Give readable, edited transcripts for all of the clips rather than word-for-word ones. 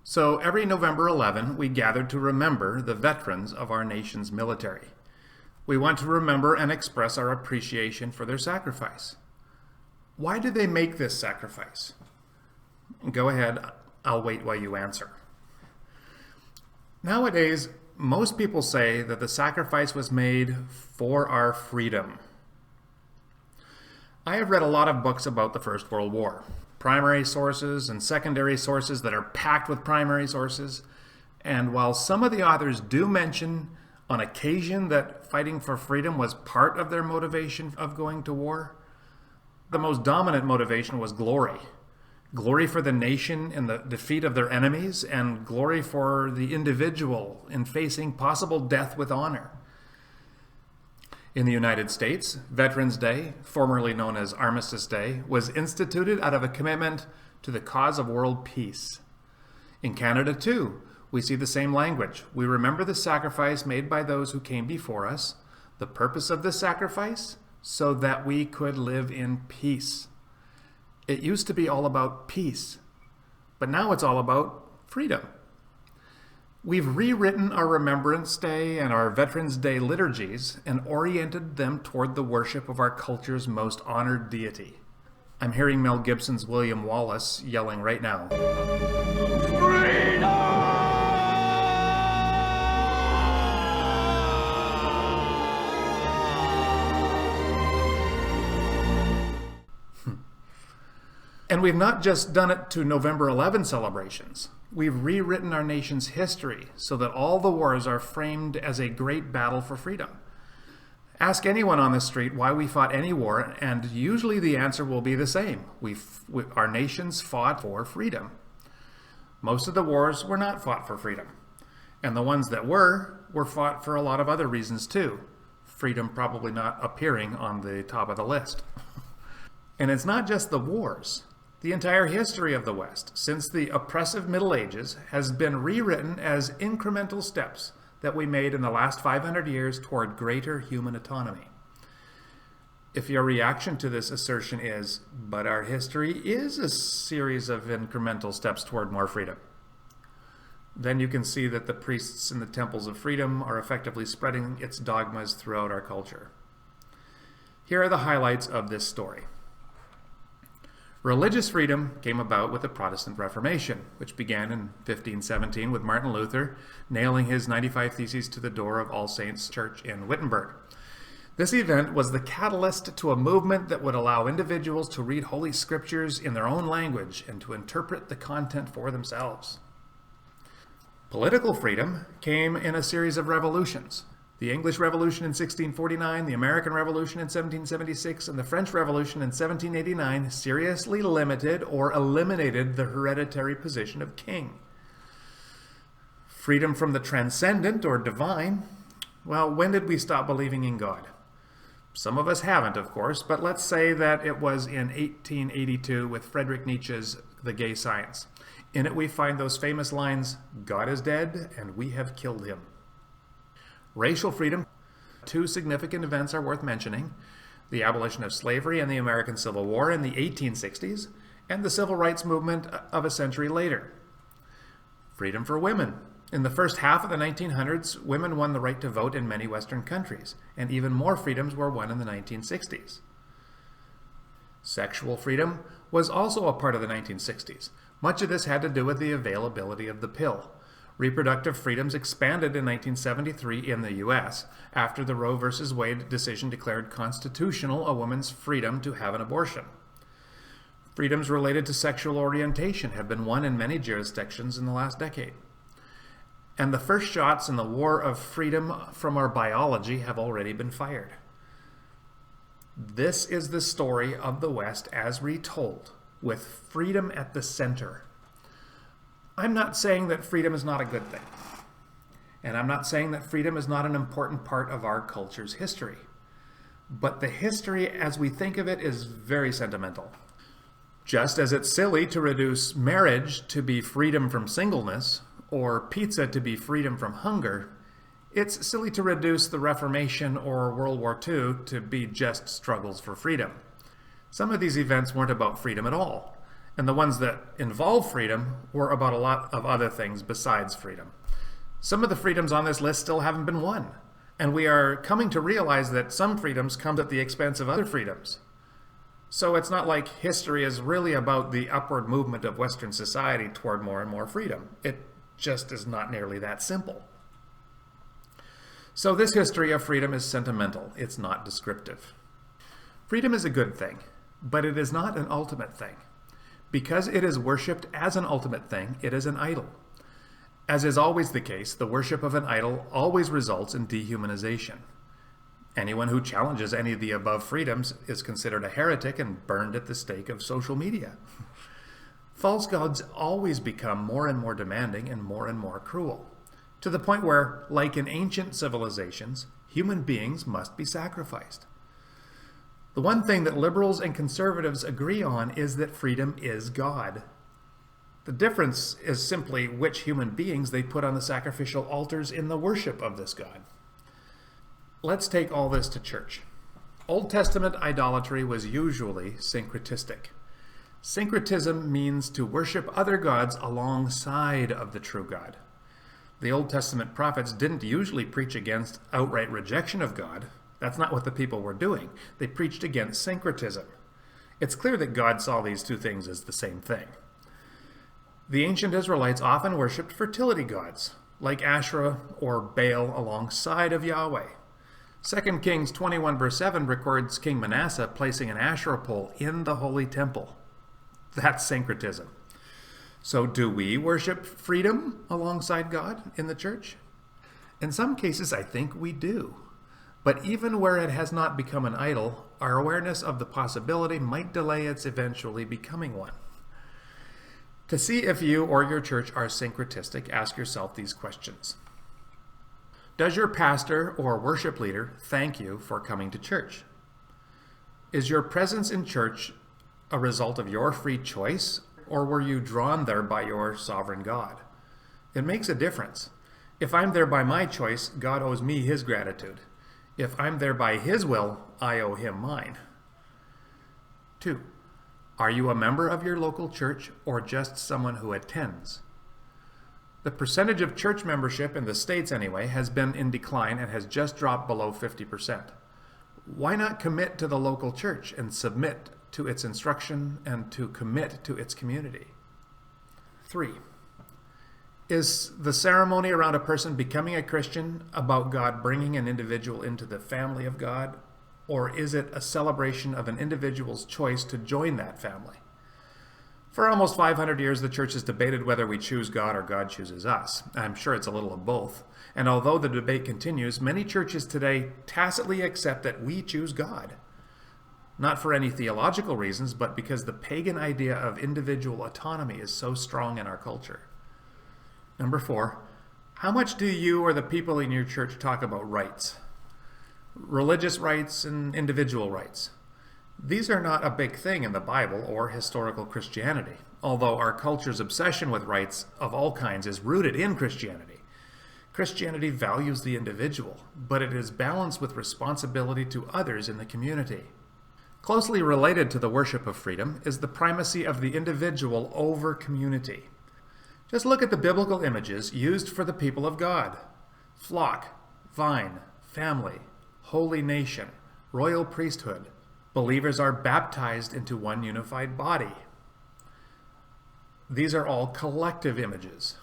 So every November 11, we gather to remember the veterans of our nation's military. We want to remember and express our appreciation for their sacrifice. Why did they make this sacrifice? Go ahead, I'll wait while you answer. Nowadays, most people say that the sacrifice was made for our freedom. I have read a lot of books about the First World War, primary sources and secondary sources that are packed with primary sources, and while some of the authors do mention on occasion that fighting for freedom was part of their motivation of going to war, the most dominant motivation was glory. Glory for the nation in the defeat of their enemies, and glory for the individual in facing possible death with honor. In the United States, Veterans Day, formerly known as Armistice Day, was instituted out of a commitment to the cause of world peace. In Canada, too, we see the same language. We remember the sacrifice made by those who came before us. The purpose of this sacrifice? So that we could live in peace. It used to be all about peace, but now it's all about freedom. We've rewritten our Remembrance Day and our Veterans Day liturgies and oriented them toward the worship of our culture's most honored deity. I'm hearing Mel Gibson's William Wallace yelling right now. Freedom! And we've not just done it to November 11 celebrations. We've rewritten our nation's history so that all the wars are framed as a great battle for freedom. Ask anyone on the street why we fought any war, and usually the answer will be the same. Our nations fought for freedom. Most of the wars were not fought for freedom. And the ones that were fought for a lot of other reasons too. Freedom probably not appearing on the top of the list. And it's not just the wars. The entire history of the West, since the oppressive Middle Ages, has been rewritten as incremental steps that we made in the last 500 years toward greater human autonomy. If your reaction to this assertion is, but our history is a series of incremental steps toward more freedom, then you can see that the priests in the temples of freedom are effectively spreading its dogmas throughout our culture. Here are the highlights of this story. Religious freedom came about with the Protestant Reformation, which began in 1517 with Martin Luther nailing his 95 Theses to the door of All Saints Church in Wittenberg. This event was the catalyst to a movement that would allow individuals to read Holy Scriptures in their own language and to interpret the content for themselves. Political freedom came in a series of revolutions. The English Revolution in 1649, the American Revolution in 1776, and the French Revolution in 1789 seriously limited or eliminated the hereditary position of king. Freedom from the transcendent or divine. Well, when did we stop believing in God? Some of us haven't, of course, but let's say that it was in 1882 with Friedrich Nietzsche's The Gay Science. In it we find those famous lines, "God is dead and we have killed him." Racial freedom. Two significant events are worth mentioning: the abolition of slavery and the American Civil War in the 1860s, and the Civil Rights Movement of a century later. Freedom for women. In the first half of the 1900s, women won the right to vote in many Western countries, and even more freedoms were won in the 1960s. Sexual freedom was also a part of the 1960s. Much of this had to do with the availability of the pill. Reproductive freedoms expanded in 1973 in the U.S. after the Roe v. Wade decision declared constitutional a woman's freedom to have an abortion. Freedoms related to sexual orientation have been won in many jurisdictions in the last decade. And the first shots in the war of freedom from our biology have already been fired. This is the story of the West as retold, with freedom at the center. I'm not saying that freedom is not a good thing. And I'm not saying that freedom is not an important part of our culture's history. But the history as we think of it is very sentimental. Just as it's silly to reduce marriage to be freedom from singleness, or pizza to be freedom from hunger, it's silly to reduce the Reformation or World War II to be just struggles for freedom. Some of these events weren't about freedom at all. And the ones that involve freedom were about a lot of other things besides freedom. Some of the freedoms on this list still haven't been won. And we are coming to realize that some freedoms come at the expense of other freedoms. So it's not like history is really about the upward movement of Western society toward more and more freedom. It just is not nearly that simple. So this history of freedom is sentimental. It's not descriptive. Freedom is a good thing, but it is not an ultimate thing. Because it is worshipped as an ultimate thing, it is an idol. As is always the case, the worship of an idol always results in dehumanization. Anyone who challenges any of the above freedoms is considered a heretic and burned at the stake of social media. False gods always become more and more demanding and more cruel, to the point where, like in ancient civilizations, human beings must be sacrificed. The one thing that liberals and conservatives agree on is that freedom is God. The difference is simply which human beings they put on the sacrificial altars in the worship of this God. Let's take all this to church. Old Testament idolatry was usually syncretistic. Syncretism means to worship other gods alongside of the true God. The Old Testament prophets didn't usually preach against outright rejection of God. That's not what the people were doing. They preached against syncretism. It's clear that God saw these two things as the same thing. The ancient Israelites often worshipped fertility gods, like Asherah or Baal alongside of Yahweh. 2 Kings 21 verse 7 records King Manasseh placing an Asherah pole in the holy temple. That's syncretism. So do we worship freedom alongside God in the church? In some cases, I think we do. But even where it has not become an idol, our awareness of the possibility might delay its eventually becoming one. To see if you or your church are syncretistic, ask yourself these questions. Does your pastor or worship leader thank you for coming to church? Is your presence in church a result of your free choice, or were you drawn there by your sovereign God? It makes a difference. If I'm there by my choice, God owes me his gratitude. If I'm there by his will, I owe him mine. 2. Are you a member of your local church or just someone who attends? The percentage of church membership in the States anyway has been in decline and has just dropped below 50%. Why not commit to the local church and submit to its instruction and to commit to its community? 3. Is the ceremony around a person becoming a Christian about God bringing an individual into the family of God, or is it a celebration of an individual's choice to join that family? For almost 500 years, the church has debated whether we choose God or God chooses us. I'm sure it's a little of both. And although the debate continues, many churches today tacitly accept that we choose God. Not for any theological reasons, but because the pagan idea of individual autonomy is so strong in our culture. 4, how much do you or the people in your church talk about rights? Religious rights and individual rights. These are not a big thing in the Bible or historical Christianity, although our culture's obsession with rights of all kinds is rooted in Christianity. Christianity values the individual, but it is balanced with responsibility to others in the community. Closely related to the worship of freedom is the primacy of the individual over community. Just look at the biblical images used for the people of God. Flock, vine, family, holy nation, royal priesthood. Believers are baptized into one unified body. These are all collective images.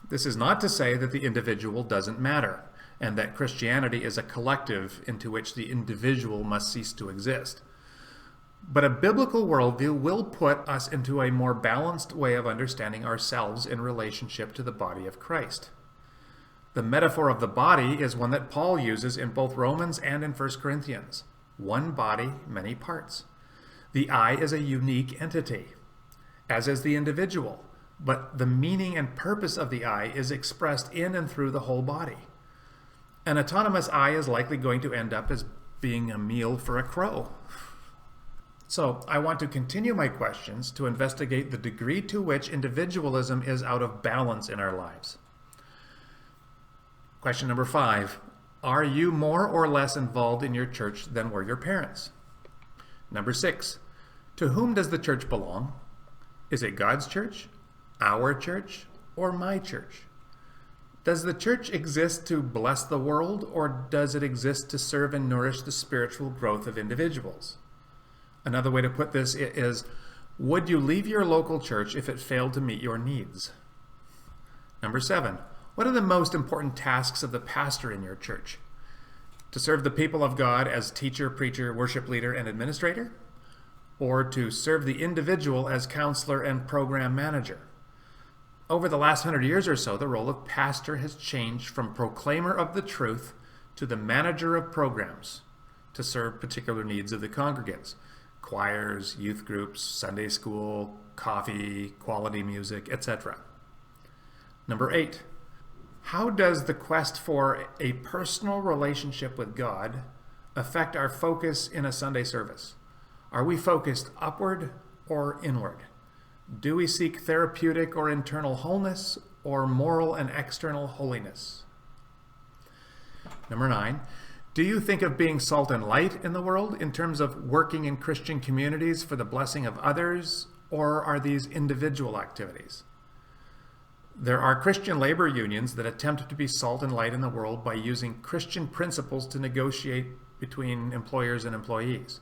This is not to say that the individual doesn't matter, and that Christianity is a collective into which the individual must cease to exist. But a biblical worldview will put us into a more balanced way of understanding ourselves in relationship to the body of Christ. The metaphor of the body is one that Paul uses in both Romans and in 1 Corinthians. One body, many parts. The eye is a unique entity, as is the individual, but the meaning and purpose of the eye is expressed in and through the whole body. An autonomous eye is likely going to end up as being a meal for a crow. So I want to continue my questions to investigate the degree to which individualism is out of balance in our lives. Question number 5. Are you more or less involved in your church than were your parents? Number 6. To whom does the church belong? Is it God's church, our church, or my church? Does the church exist to bless the world, or does it exist to serve and nourish the spiritual growth of individuals? Another way to put this is, would you leave your local church if it failed to meet your needs? Number 7, what are the most important tasks of the pastor in your church? To serve the people of God as teacher, preacher, worship leader, and administrator? Or to serve the individual as counselor and program manager? Over the last 100 years or so, the role of pastor has changed from proclaimer of the truth to the manager of programs to serve particular needs of the congregants. Choirs, youth groups, Sunday school, coffee, quality music, etc. Number 8, how does the quest for a personal relationship with God affect our focus in a Sunday service? Are we focused upward or inward? Do we seek therapeutic or internal wholeness, or moral and external holiness? Number 9, do you think of being salt and light in the world in terms of working in Christian communities for the blessing of others, or are these individual activities? There are Christian labor unions that attempt to be salt and light in the world by using Christian principles to negotiate between employers and employees.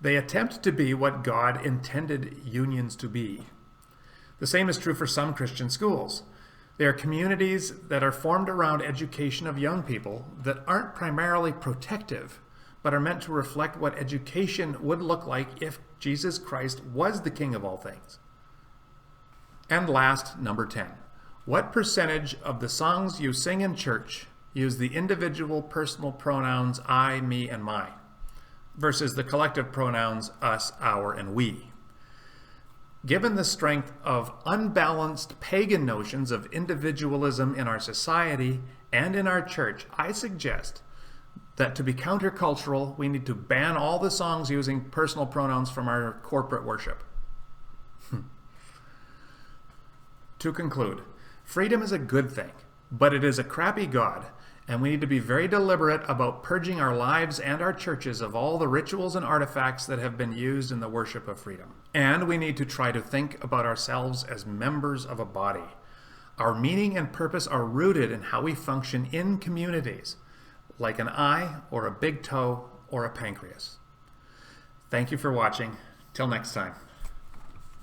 They attempt to be what God intended unions to be. The same is true for some Christian schools. They are communities that are formed around education of young people that aren't primarily protective, but are meant to reflect what education would look like if Jesus Christ was the King of all things. And last, number 10. What percentage of the songs you sing in church use the individual personal pronouns I, me, and my, versus the collective pronouns us, our, and we? Given the strength of unbalanced pagan notions of individualism in our society and in our church, I suggest that to be countercultural, we need to ban all the songs using personal pronouns from our corporate worship. To conclude, freedom is a good thing, but it is a crappy God, and we need to be very deliberate about purging our lives and our churches of all the rituals and artifacts that have been used in the worship of freedom. And we need to try to think about ourselves as members of a body. Our meaning and purpose are rooted in how we function in communities, like an eye or a big toe or a pancreas. Thank you for watching. Till next time.